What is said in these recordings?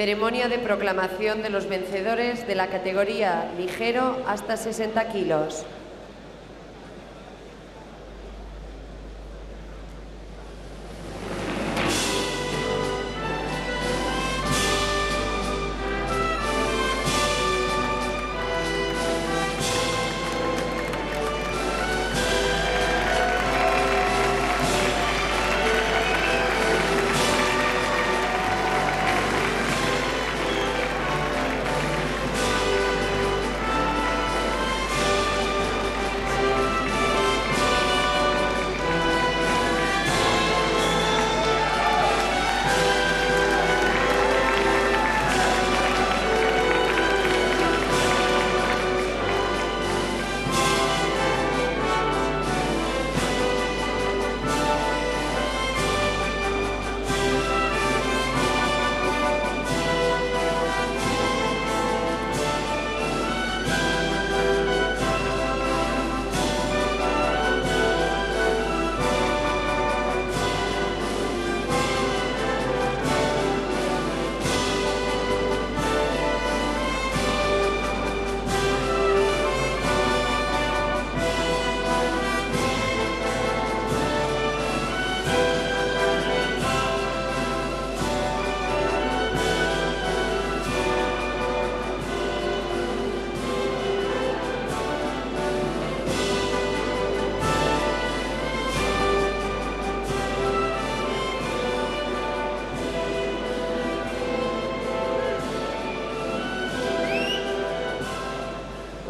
Ceremonia de proclamación de los vencedores de la categoría ligero hasta 60 kilos.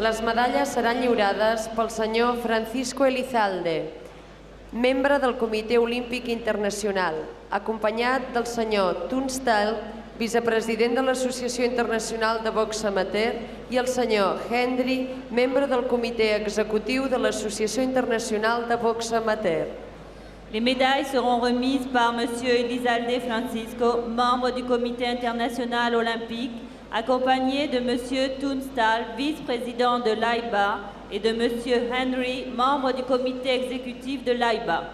Les medalles seran lliurades pel senyor Francisco Elizalde, membre del Comitè Olímpic Internacional, acompanyat del senyor Tunstall, vicepresident de l'Associació Internacional de Box Amateur, i el senyor Henry, membre del Comitè Executiu de l'Associació Internacional de Box Amateur. Les médailles seront remises par M. Elizalde Francisco, membre du Comité international olympique, accompagné de M. Tunstall, vice-président de l'AIBA, et de M. Henry, membre du comité exécutif de l'AIBA.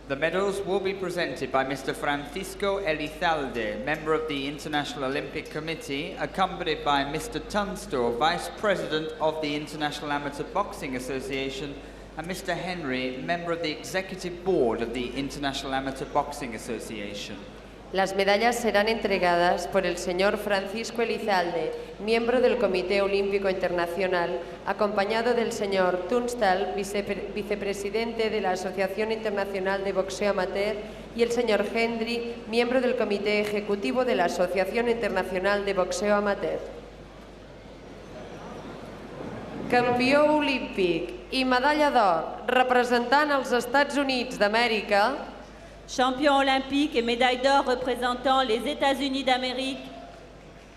The medals will be presented by Mr. Francisco Elizalde, member of the International Olympic Committee, accompanied by Mr. Tunstall, vice-president of the International Amateur Boxing Association, and Mr. Henry, member of the executive board of the International Amateur Boxing Association. Las medallas serán entregadas por el señor Francisco Elizalde, miembro del Comité Olímpico Internacional, acompañado del señor Tunstall, vicepresidente de la Asociación Internacional de Boxeo Amateur, y el señor Henry, miembro del Comité Ejecutivo de la Asociación Internacional de Boxeo Amateur. Campió olímpic i medalla d'or representant els Estats Units d'Amèrica, champion olympique et médaille d'or représentant les États-Unis d'Amérique,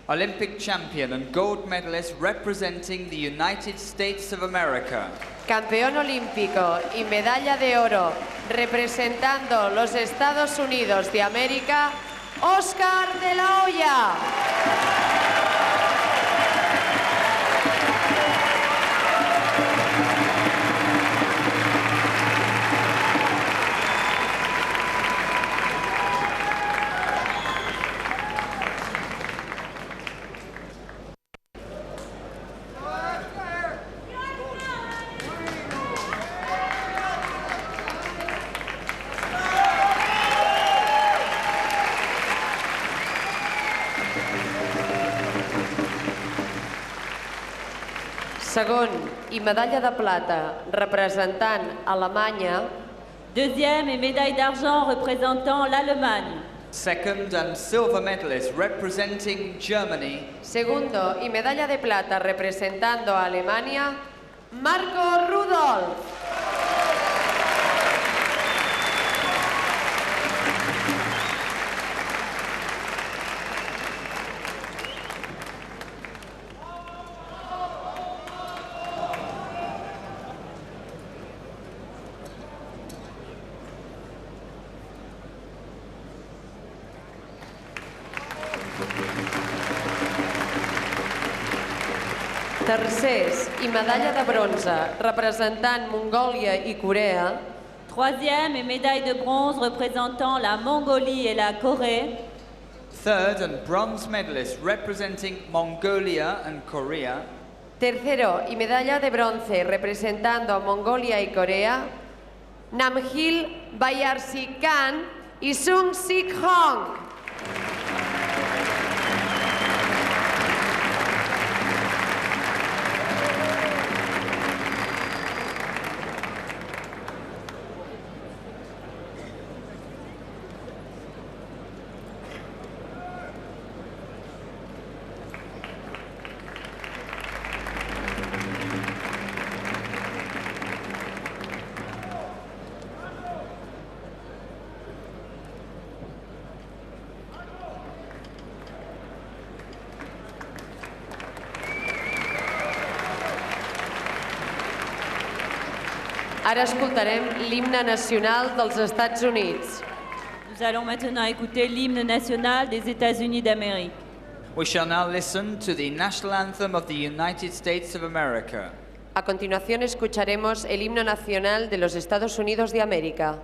Olympic champion and gold medalist representing the United States of America, campeón olímpico y medalla de oro representando los Estados Unidos de América, Óscar de la Hoya. Segon i medalla de plata representant Alemanya. Deuxième et médaille d'argent représentant l'Allemagne. Second and silver medalist representing Germany. Segundo y medalla de plata representando a Alemania, Marco Rudolph. Tercers i medalla de bronze representant Mongòlia i Corea. Troisième et médaille de bronze représentant la Mongolie et la Corée. Third and bronze medalist representing Mongolia and Korea. Tercero y medalla de bronce representando a Mongolia y Corea, Namgil Bayarsikhan y Sung Sik Hong. Ara escoltarem l'himne nacional dels Estats Units. Nous allons maintenant écouter l'hymne national des États-Unis d'Amérique. We shall now listen to the national anthem of the United States of America. A continuación escucharemos el himno nacional de los Estados Unidos de América.